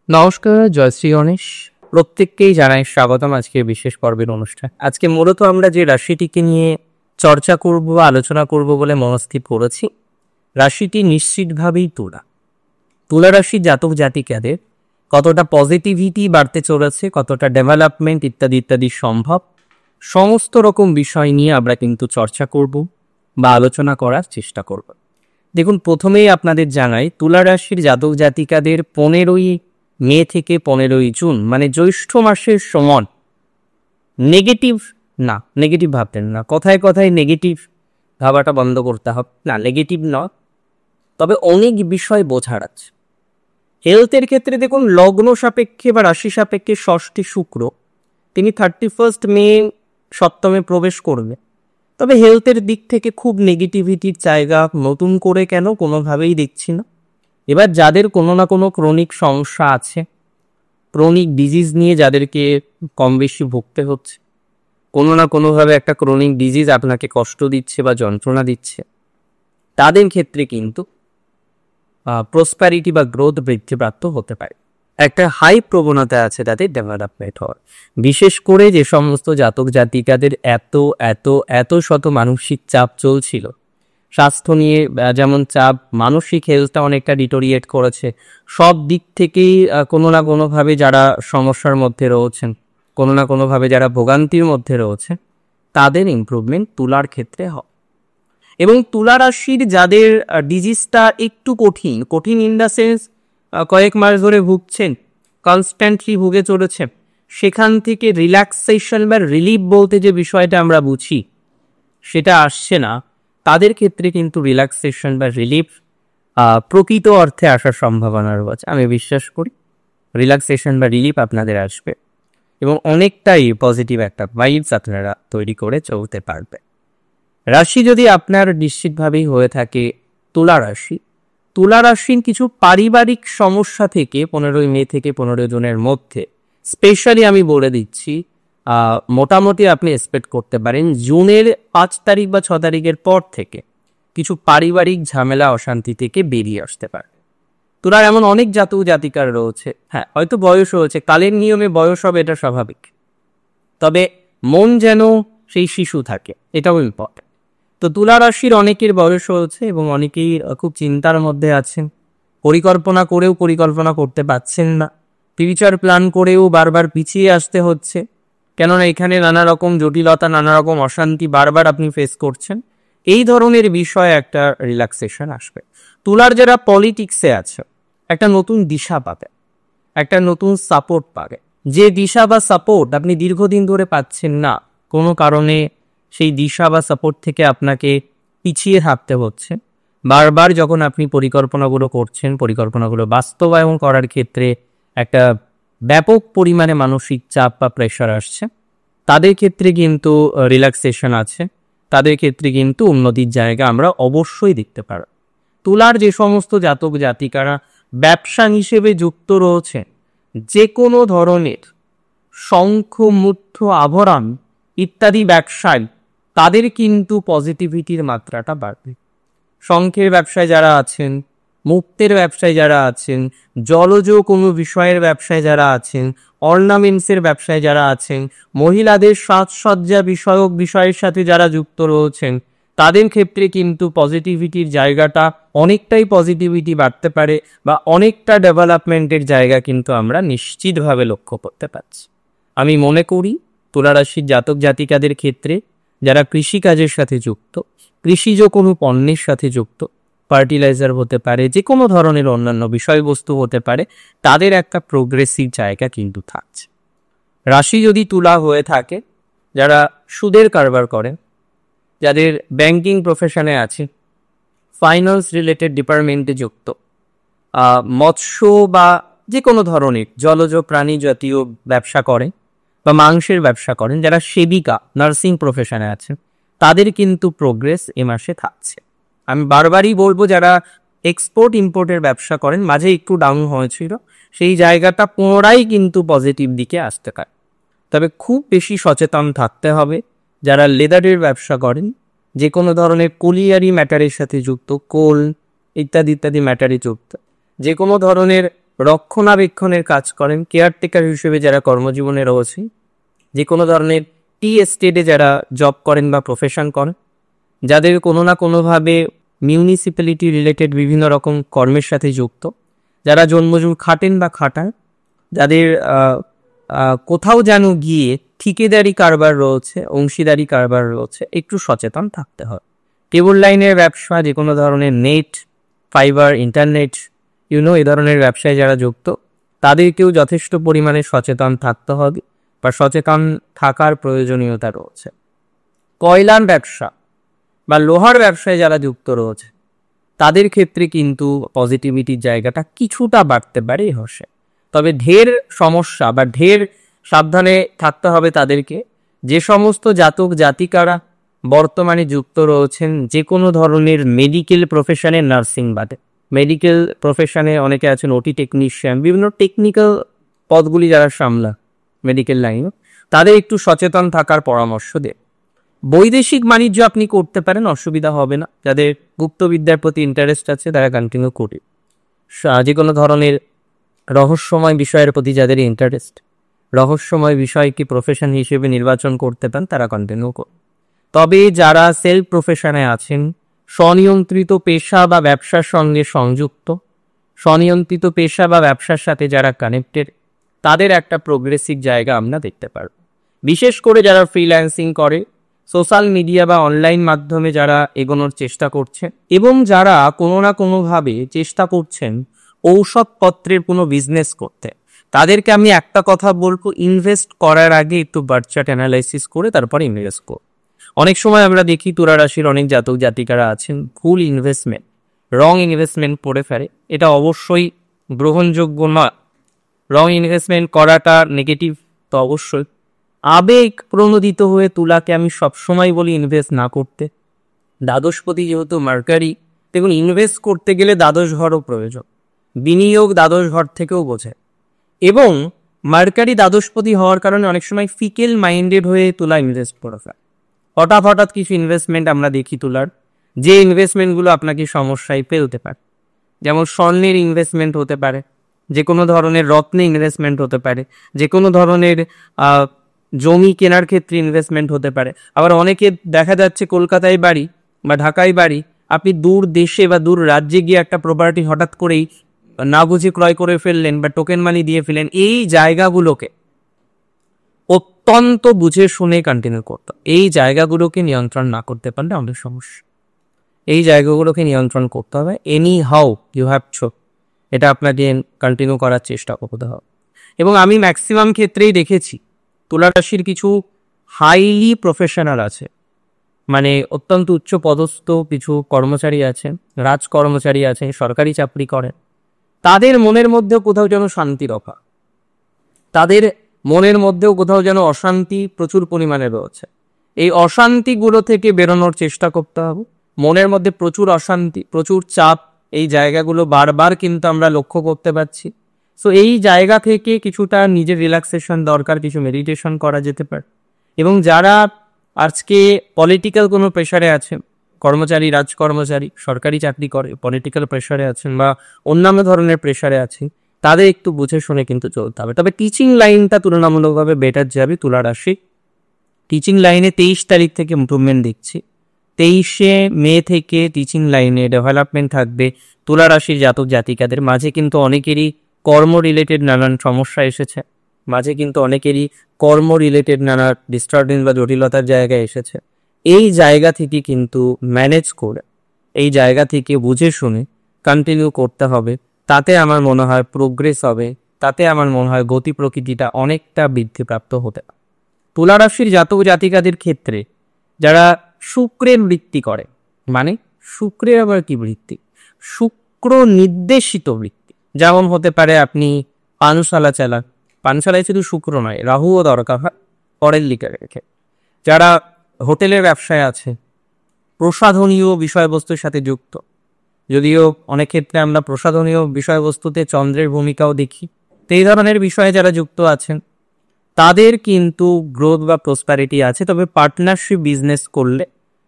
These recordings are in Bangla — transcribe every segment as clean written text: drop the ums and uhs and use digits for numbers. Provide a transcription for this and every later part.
নমস্কার, জয়শ্রী গণেশ। প্রত্যেককেই জানাই স্বাগতম আজকের বিশেষ পর্বের অনুষ্ঠান। আজকে মূলত আমরা যে রাশিটিকে নিয়ে চর্চা করব বা আলোচনা করব বলে মনস্থির করেছি, রাশিটি নিশ্চিতভাবেই তুলা। তুলা রাশির জাতক জাতিকাদের কতটা পজিটিভিটি বাড়তে চলেছে, কতটা ডেভেলপমেন্ট ইত্যাদি ইত্যাদি সম্ভব, সমস্ত রকম বিষয় নিয়ে আমরা কিন্তু চর্চা করব বা আলোচনা করার চেষ্টা করব। দেখুন, প্রথমেই আপনাদের জানাই, তুলা রাশির জাতক জাতিকাদের 15ই মে থেকে 15ই জুন মানে জ্যৈষ্ঠ মাসের সময় নেগেটিভ ভাবতেন না, কথায় কথায় নেগেটিভ ভাবাটা বন্ধ করতে হবে না, নেগেটিভ নয়, তবে অনেক বিষয় বোঝার আছে। হেলথের ক্ষেত্রে দেখুন, লগ্ন সাপেক্ষে বা রাশি সাপেক্ষে ষষ্ঠী শুক্র তিনি 31 মে সপ্তমে প্রবেশ করবে, তবে হেলথের দিক থেকে খুব নেগেটিভিটির জায়গা নতুন করে কেন কোনোভাবেই দেখছি না। এবার যাদের কোনো না কোনো ক্রনিক সমস্যা আছে, ক্রনিক ডিজিজ নিয়ে যাদেরকে কম বেশি ভুগতে হচ্ছে, কোনো না কোনোভাবে একটা ক্রনিক ডিজিজ আপনাকে কষ্ট দিচ্ছে বা যন্ত্রণা দিচ্ছে, তাদের ক্ষেত্রে কিন্তু প্রসপ্যারিটি বা গ্রোথ বৃদ্ধিপ্রাপ্ত হতে পারে। একটা হাই প্রবণতা আছে তাদের ডেভেলপমেন্ট হওয়ার। বিশেষ করে যে সমস্ত জাতক জাতিকাদের এত এত এত শত মানসিক চাপ চলছিল, স্বাস্থ্য নিয়ে যেমন চাপ, মানসিক হেলথটা অনেকটা ডিটোরিয়েট করেছে, সব দিক থেকেই কোনো না কোনোভাবে যারা সমস্যার মধ্যে রয়েছেন, কোনো না কোনোভাবে যারা ভোগান্তির মধ্যে রয়েছে, তাদের ইমপ্রুভমেন্ট তুলার ক্ষেত্রে হয়। এবং তুলা রাশির যাদের ডিজিজটা একটু কঠিন ইন দ্য সেন্স কয়েক মাস ধরে ভুগছেন, কনস্ট্যান্টলি ভুগে চলেছে, সেখান থেকে রিল্যাক্সেশন বা রিলিফ বলতে যে বিষয়টা আমরা বুঝি সেটা আসছে না, তাদের ক্ষেত্রে কিন্তু রিল্যাক্সেশন বা রিলিফ প্রকৃত অর্থে আসার সম্ভাবনা রয়েছে। আমি বিশ্বাস করি রিল্যাক্সেশন বা রিলিফ আপনাদের আসবে এবং অনেকটাই পজিটিভ একটা ভাইবস আপনারা তৈরি করে চলতে পারবে। রাশি যদি আপনার নিশ্চিতভাবেই হয়ে থাকে তুলা রাশির কিছু পারিবারিক সমস্যা থেকে 15ই মে থেকে 15 জুনের মধ্যে, স্পেশালি আমি বলে দিচ্ছি, মোটামুটি আপনি এক্সপেক্ট করতে পারেন জুনের 5 তারিখ বা 6 তারিখের পর থেকে কিছু পারিবারিক ঝামেলা অশান্তি থেকে বেরিয়ে আসতে পারে। তুলার এমন অনেক জাতক জাতিকার রয়েছে, হ্যাঁ হয়তো বয়স হয়েছে, কালের নিয়মে বয়স হবে, এটা স্বাভাবিক, তবে মন যেন সেই শিশু থাকে, এটাও ইম্পর্টেন্ট। তো তুলা রাশির অনেকের বয়স হয়েছে এবং অনেকেই খুব চিন্তার মধ্যে আছেন, পরিকল্পনা করেও পরিকল্পনা করতে পারছেন না, ফিউচার প্ল্যান করেও বারবার পিছিয়ে আসতে হচ্ছে, কেননা এখানে নানা রকম জটিলতা, নানা রকম অশান্তি বারবার আপনি ফেস করছেন। এই ধরনের বিষয়ে একটা রিল্যাক্সেশন আসবে। তুলার যারা পলিটিক্সে আছে, একটা নতুন দিশা পাবে, একটা নতুন সাপোর্ট পাবে। যে দিশা বা সাপোর্ট আপনি দীর্ঘদিন ধরে পাচ্ছেন না, কোনো কারণে সেই দিশা বা সাপোর্ট থেকে আপনাকে পিছিয়ে থাকতে হচ্ছে, বারবার যখন আপনি পরিকল্পনাগুলো করছেন, পরিকল্পনাগুলো বাস্তবায়ন করার ক্ষেত্রে একটা ব্যাপক পরিমাণে মানসিক চাপ বা প্রেশার আসছে, তাদের ক্ষেত্রে কিন্তু রিল্যাক্সেশন আছে, তাদের ক্ষেত্রে কিন্তু উন্নতির জায়গা আমরা অবশ্যই দেখতে পারব। তুলার যে সমস্ত জাতক জাতিকারা ব্যবসা হিসেবে যুক্ত রয়েছে, যে কোনো ধরনের শঙ্খ, মুদ্র, আভরণ ইত্যাদি ব্যবসায়, তাদের কিন্তু পজিটিভিটির মাত্রাটা বাড়বে। শঙ্খের ব্যবসায় যারা আছেন, মুক্তের ব্যবসায় যারা আছেন, জলজ কোনো বিষয়ের ব্যবসায় যারা আছেন, অর্নামেন্টসের ব্যবসায় যারা আছেন, মহিলাদের সাজসজ্জা বিষয়ক বিষয়ের সাথে যারা যুক্ত রয়েছেন, তাদের ক্ষেত্রে কিন্তু পজিটিভিটির জায়গাটা অনেকটাই পজিটিভিটি বাড়তে পারে বা অনেকটা ডেভেলপমেন্টের জায়গা কিন্তু আমরা নিশ্চিতভাবে লক্ষ্য করতে পারছি। আমি মনে করি তুলা রাশির জাতক জাতিকাদের ক্ষেত্রে যারা কৃষিকাজের সাথে যুক্ত, কৃষিজ কোনো পণ্যের সাথে যুক্ত, ফার্টিলাইজার হতে পারে, যে কোনো ধরনের অন্যান্য বিষয়বস্তু হতে পারে, তাদের একটা প্রোগ্রেসিভ জায়গা কিন্তু থাকছে। রাশি যদি তুলা হয়ে থাকে, যারা সুদের কারবার করেন, যাদের ব্যাংকিং প্রফেশনে আছে, ফাইন্যান্স রিলেটেড ডিপার্টমেন্টে যুক্ত, মৎস্য বা যে কোনো ধরনের জলজ প্রাণী জাতীয় ব্যবসা করেন বা মাংসের ব্যবসা করেন, যারা সেবিকা, নার্সিং প্রফেশনে আছেন, তাদের কিন্তু প্রোগ্রেস এ মাসে থাকছে। আমি বারবারই বলবো, যারা এক্সপোর্ট ইম্পোর্টের ব্যবসা করেন, মাঝে একটু ডাউন হয়েছিল, সেই জায়গাটা পুনরায় কিন্তু পজিটিভ দিকে আসতে পারে, তবে খুব বেশি সচেতন থাকতে হবে। যারা লেদারের ব্যবসা করেন, যে কোনো ধরনের কোলিয়ারি ম্যাটারের সাথে যুক্ত, কোল ইত্যাদি ইত্যাদি ম্যাটারে যুক্ত, যে কোনো ধরনের রক্ষণাবেক্ষণের কাজ করেন, কেয়ারটেকার হিসেবে যারা কর্মজীবনে রয়েছে, যে কোনো ধরনের টি এস্টেটে যারা জব করেন বা প্রফেশন করেন, যাদের কোনো না কোনোভাবে মিউনিসিপ্যালিটি রিলেটেড বিভিন্ন রকম কর্মের সাথে যুক্ত, যারা জন্মজুর খাটেন বা খাটান, যাদের কোথাও যেন গিয়ে ঠিকাদারি কারবার রয়েছে, অংশীদারি কারবার রয়েছে, একটু সচেতন থাকতে হয়। কেবল লাইনের ব্যবসা, যে কোনো ধরনের নেট, ফাইবার, ইন্টারনেট, এই ধরনের ব্যবসায় যারা যুক্ত, তাদেরকেও যথেষ্ট পরিমাণে সচেতন থাকতে হবে বা সচেতন থাকার প্রয়োজনীয়তা রয়েছে। কয়লার ব্যবসা বা লোহার ব্যবসায় যারা যুক্ত রয়েছে, তাদের ক্ষেত্রে কিন্তু পজিটিভিটির জায়গাটা কিছুটা বাড়তে পারে হসে। তবে ঢের সমস্যা বা ঢের সাবধানে থাকতে হবে তাদেরকে। যে সমস্ত জাতক জাতিকারা বর্তমানে যুক্ত রয়েছেন যে কোনো ধরনের মেডিকেল প্রফেশনে, নার্সিং বাদে মেডিকেল প্রফেশনে অনেকে আছেন ওটি টেকনিশিয়ান, বিভিন্ন টেকনিক্যাল পদগুলি যারা সামলা মেডিকেল লাইনে, তাদের একটু সচেতন থাকার পরামর্শ দেয়। বৈদেশিক বাণিজ্য আপনি করতে পারেন, অসুবিধা হবে না। যাদের গুপ্তবিদ্যার প্রতি ইন্টারেস্ট আছে তারা কন্টিনিউ করে। যে কোনো ধরনের রহস্যময় বিষয়ের প্রতি যাদের ইন্টারেস্ট, রহস্যময় বিষয়কে প্রফেশন হিসেবে নির্বাচন করতে পান, তারা কন্টিনিউ করুন। তবে যারা সেলফ প্রফেশনে আছেন, স্বনিয়ন্ত্রিত পেশা বা ব্যবসার সঙ্গে সংযুক্ত, স্বনিয়ন্ত্রিত পেশা বা ব্যবসার সাথে যারা কানেক্টেড, তাদের একটা প্রোগ্রেসিভ জায়গা আমরা দেখতে পারব। বিশেষ করে যারা ফ্রিল্যান্সিং করে, সোশ্যাল মিডিয়া বা অনলাইন মাধ্যমে যারা এগোনোর চেষ্টা করছে, এবং যারা কোনো না কোনোভাবে চেষ্টা করছেন ঔষধপত্রের কোনো বিজনেস করতে, তাদেরকে আমি একটা কথা বলবো, ইনভেস্ট করার আগে একটু বার্থ চার্ট অ্যানালাইসিস করে তারপরে ইনভেস্ট করো। অনেক সময় আমরা দেখি তুলা রাশির অনেক জাতক জাতিকারা আছেন ভুল ইনভেস্টমেন্ট, রং ইনভেস্টমেন্ট করে ফেলে। এটা অবশ্যই গ্রহণযোগ্য নয়। রং ইনভেস্টমেন্ট করাটা নেগেটিভ তো অবশ্যই। আবেগ প্রণোদিত হয়ে তুলাকে আমি সবসময় বলি ইনভেস্ট না করতে। দ্বাদশপতি যেহেতু মার্কারি, দেখুন ইনভেস্ট করতে গেলে দ্বাদশ ঘরও প্রয়োজন, বিনিয়োগ দ্বাদশ ঘর থেকেও বোঝে। এবং মার্কারি দ্বাদশপতি হওয়ার কারণে অনেক সময় ফিকেল মাইন্ডেড হয়ে তুলা ইনভেস্ট করে ফেলে। হঠাৎ কিছু ইনভেস্টমেন্ট আমরা দেখি তুলার, যে ইনভেস্টমেন্টগুলো আপনাকে সমস্যায় ফেলতে পারে। যেমন স্বর্ণের ইনভেস্টমেন্ট হতে পারে, যে কোনো ধরনের রত্নে ইনভেস্টমেন্ট হতে পারে, যে কোনো ধরনের জমি কেনার ক্ষেত্রে ইনভেস্টমেন্ট হতে পারে। আবার অনেকে দেখা যাচ্ছে কলকাতায় বাড়ি বা ঢাকায় বাড়ি, আপনি দূর দেশে বা দূর রাজ্যে গিয়ে একটা প্রপার্টি হঠাৎ করেই না বুঝে ক্রয় করে ফেললেন বা টোকেন মানি দিয়ে ফেলেন। এই জায়গাগুলোকে অত্যন্ত বুঝে শুনে কন্টিনিউ করতে, এই জায়গাগুলোকে নিয়ন্ত্রণ না করতে পারলে আমাদের সমস্যা। এই জায়গাগুলোকে নিয়ন্ত্রণ করতে হবে। এনি হাউ ইউ হ্যাভ ছো, এটা আপনাকে কন্টিনিউ করার চেষ্টা করতে হবে। এবং আমি ম্যাক্সিমাম ক্ষেত্রেই দেখেছি তুলা রাশির কিছু হাইলি প্রফেশনাল আছে, মানে অত্যন্ত উচ্চ পদস্থ কিছু কর্মচারী আছেন, রাজ কর্মচারী আছেন, সরকারি চাকরি করেন, তাদের মনের মধ্যেও কোথাও যেন শান্তির অভাব, তাদের মনের মধ্যেও কোথাও যেন অশান্তি প্রচুর পরিমাণে রয়েছে। এই অশান্তিগুলো থেকে বেরোনোর চেষ্টা করতে হবে। মনের মধ্যে প্রচুর অশান্তি, প্রচুর চাপ, এই জায়গাগুলো বারবার কিন্তু আমরা লক্ষ্য করতে পারছি। সো এই জায়গা থেকে কিছুটা নিজের রিল্যাক্সেশন দরকার, কিছু মেডিটেশন করা যেতে পারে। এবং যারা আজকে পলিটিক্যাল কোনো প্রেশারে আছেন, কর্মচারী, রাজকর্মচারী, সরকারি চাকরি করে পলিটিক্যাল প্রেশারে আছেন বা অন্যান্য ধরনের প্রেশারে আছেন, তাদের একটু বুঝে শুনে কিন্তু চলতে হবে। তবে টিচিং লাইনটা তুলনামূলকভাবে বেটার যাবে তুলা রাশি। টিচিং লাইনে 23 তারিখ থেকে ইমপ্রুভমেন্ট দেখছি। 23শে মে থেকে টিচিং লাইনে ডেভেলপমেন্ট থাকবে। তুলা রাশির জাতক জাতিকাদের মাঝে কিন্তু অনেকেরই কর্ম রিলেটেড নানান সমস্যা এসেছে, মাঝে কিন্তু অনেকেরই কর্ম রিলেটেড নানা ডিস্টারবেন্স বা জটিলতার জায়গায় এসেছে। এই জায়গা থেকে কিন্তু ম্যানেজ করে, এই জায়গা থেকে বুঝে শুনে কন্টিনিউ করতে হবে। তাতে আমার মনে হয় প্রোগ্রেস হবে, তাতে আমার মনে হয় গতি প্রকৃতিটা অনেকটা বৃদ্ধিপ্রাপ্ত হতে পারে। তুলা রাশির জাতক জাতিকাদের ক্ষেত্রে যারা শুক্রের বৃত্তি করে, মানে শুক্রের আবার কি বৃত্তি, শুক্র নির্দেশিত বৃত্তি, যেমন হতে পারে আপনি পানশালা চালান, পানশালায় শুধু শুক্র নয় রাহুও দরকার হয় পরের লিখে রেখে। যারা হোটেলের ব্যবসায় আছে, প্রসাধনীয় বিষয়বস্তুর সাথে যুক্ত, যদিও অনেক ক্ষেত্রে আমরা প্রসাধনীয় বিষয়বস্তুতে চন্দ্রের ভূমিকাও দেখি, তো এই ধরনের বিষয়ে যারা যুক্ত আছেন তাদের কিন্তু গ্রোথ বা প্রসপ্যারিটি আছে। তবে পার্টনারশিপ বিজনেস করলে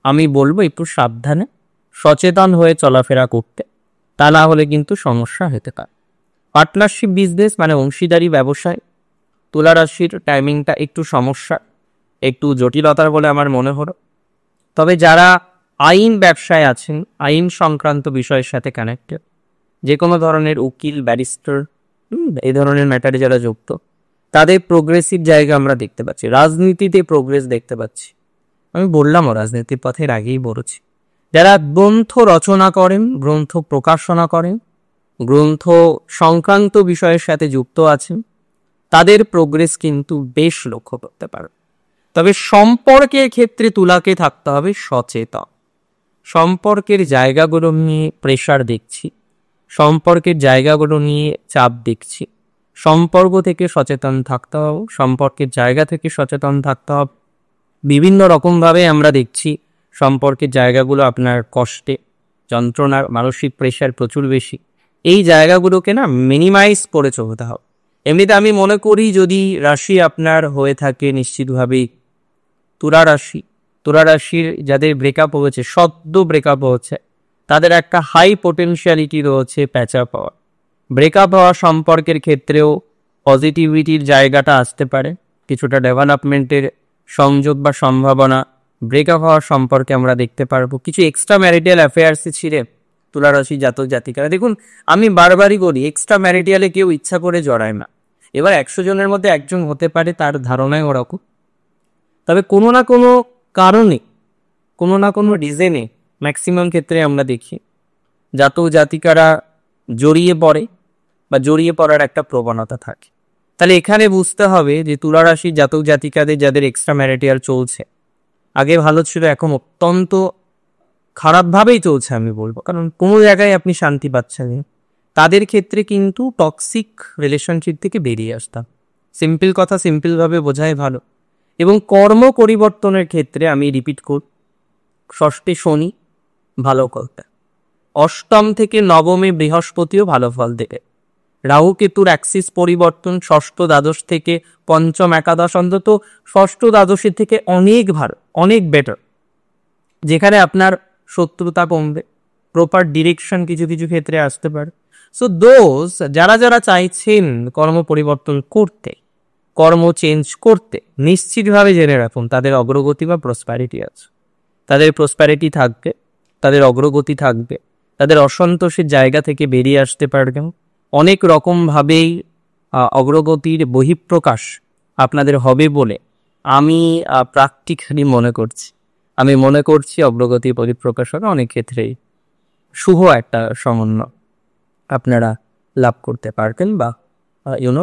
আমি বলবো একটু সাবধানে সচেতন হয়ে চলাফেরা করতে, তা না হলে কিন্তু সমস্যা হতে পারে। পার্টনারশিপ বিজনেস মানে অংশীদারি ব্যবসায় তুলা রাশির টাইমিংটা একটু সমস্যা, একটু জটিলতার বলে আমার মনে হলো। তবে যারা আইন ব্যবসায় আছেন, আইন সংক্রান্ত বিষয়ের সাথে কানেক্টেড, যে কোনো ধরনের উকিল, ব্যারিস্টার, এই ধরনের ম্যাটারে যারা যুক্ত, তাদের প্রোগ্রেসিভ জায়গা আমরা দেখতে পাচ্ছি। রাজনীতিতে প্রোগ্রেস দেখতে পাচ্ছি। আমি বললামও রাজনীতির পথের আগেই বলেছি। যারা গ্রন্থ রচনা করেন, গ্রন্থ প্রকাশনা করেন, গ্রন্থ সংক্রান্ত বিষয়ের সাথে যুক্ত আছেন, তাদের প্রোগ্রেস কিন্তু বেশ লক্ষ্য করতে পারেন। তবে সম্পর্কের ক্ষেত্রে তুলাকে থাকতে হবে সচেতন। সম্পর্কের জায়গাগুলো নিয়ে প্রেশার দেখছি, সম্পর্কের জায়গাগুলো নিয়ে চাপ দেখছি। সম্পর্ক থেকে সচেতন থাকতে হবে, সম্পর্কের জায়গা থেকে সচেতন থাকতে হবে। বিভিন্ন রকমভাবে আমরা দেখছি সম্পর্কের জায়গাগুলো আপনার কষ্টে, যন্ত্রণার, মানসিক প্রেশার প্রচুর বেশি। এই জায়গাগুলোকে না মিনিমাইজ করে চলতে হবে। এমনিতে আমি মনে করি যদি রাশি আপনার হয়ে থাকে নিশ্চিতভাবেই তুলা রাশি, তুলা রাশির যাদের ব্রেকআপ হয়েছে, সদ্য ব্রেকআপ হচ্ছে, তাদের একটা হাই পোটেনশিয়ালিটি রয়েছে প্যাচআপ হওয়ার। ব্রেকআপ হওয়া সম্পর্কের ক্ষেত্রেও পজিটিভিটির জায়গাটা আসতে পারে, কিছুটা ডেভেলপমেন্টের সংযোগ বা সম্ভাবনা ব্রেকআপ হওয়ার সম্পর্কে আমরা দেখতে পারবো। কিছু এক্সট্রা ম্যারিটাল অ্যাফেয়ার্সে ছিঁড়ে তুলা রাশি জাতক জাতিকারা, দেখুন আমি বারবারই বলি এক্সট্রা ম্যারিটালে কেউ ইচ্ছা করে জড়ায় না। এবার 100 জনের মধ্যে একজন হতে পারে, তার ধারণায় ওরকম। তবে কোনো না কোনো কারণে, কোনো না কোনো রিজনে ম্যাক্সিমাম ক্ষেত্রে আমরা দেখি জাতক জাতিকারা জড়িয়ে পড়ে বা জড়িয়ে পড়ার একটা প্রবণতা থাকে। তাহলে এখানে বুঝতে হবে যে তুলা রাশির জাতক জাতিকাদের যাদের এক্সট্রা ম্যারিটাল চলছে, আগে ভালো ছিল, এখন অত্যন্ত খারাপভাবেই চলছে আমি বলবো, কারণ কোনো জায়গায় আপনি শান্তি পাচ্ছেন না, তাদের ক্ষেত্রে কিন্তু টক্সিক রিলেশনশিপ থেকে বেরিয়ে আসতাম। সিম্পল কথা সিম্পলভাবে বোঝাই ভালো। এবং কর্ম পরিবর্তনের ক্ষেত্রে আমি রিপিট করি, ষষ্ঠে শনি ভালো করতে, অষ্টম থেকে নবমে বৃহস্পতিও ভালো ফল দেবে। রাহু কেতুর অ্যাক্সিস পরিবর্তন ষষ্ঠ দ্বাদশ থেকে পঞ্চম একাদশ, অন্তত ষষ্ঠ দ্বাদশের থেকে অনেক ভালো, অনেক বেটার, যেখানে আপনার শত্রুতা কমবে, প্রপার ডিরেকশন কিছু কিছু ক্ষেত্রে আসতে পারে। সো দোজ যারা যারা চাইছেন কর্ম পরিবর্তন করতে, কর্ম চেঞ্জ করতে, নিশ্চিতভাবে জেনে রাখুন তাদের অগ্রগতি বা প্রসপ্যারিটি আছে। তাদের প্রসপ্যারিটি থাকবে, তাদের অগ্রগতি থাকবে, তাদের অসন্তোষের জায়গা থেকে বেরিয়ে আসতে পারবেন। অনেক রকমভাবেই অগ্রগতির বহিঃপ্রকাশ আপনাদের হবে বলে আমি প্র্যাকটিক্যালি মনে করছি। আমি মনে করছি অগ্রগতির বহিঃপ্রকাশ হবে, অনেক ক্ষেত্রেই শুভ একটা সমন্বয় আপনারা লাভ করতে পারবেন বা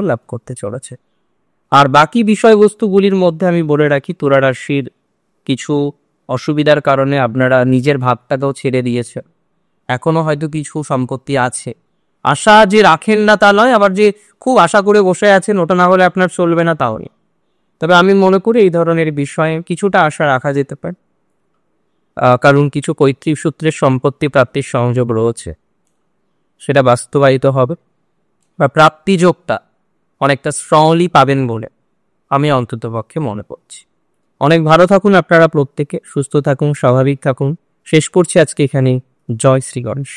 লাভ করতে চলেছে। আর বাকি বিষয়বস্তুগুলির মধ্যে আমি বলে রাখি, তুলা রাশির কিছু অসুবিধার কারণে আপনারা নিজের ভাবটাকেও ছেড়ে দিয়েছে। এখনো হয়তো কিছু সম্পত্তি আছে, আশা যে রাখেন না তা নয়, আবার যে খুব আশা করে বসে আছেন ওটা না হলে আপনার চলবে না তাও নেই। তবে আমি মনে করি এই ধরনের বিষয়ে কিছুটা আশা রাখা যেতে পারে, কারণ কিছু পৈতৃক সূত্রের সম্পত্তি প্রাপ্তির সংযোগ রয়েছে, সেটা বাস্তবায়িত হবে বা প্রাপ্তিযোগটা অনেকটা স্ট্রংলি পাবেন বলে আমি অন্ততপক্ষে মনে করছি। অনেক ভালো থাকুন আপনারা প্রত্যেকে, সুস্থ থাকুন, স্বাভাবিক থাকুন। শেষ করছি আজকে এখানে। জয় শ্রী গণেশ।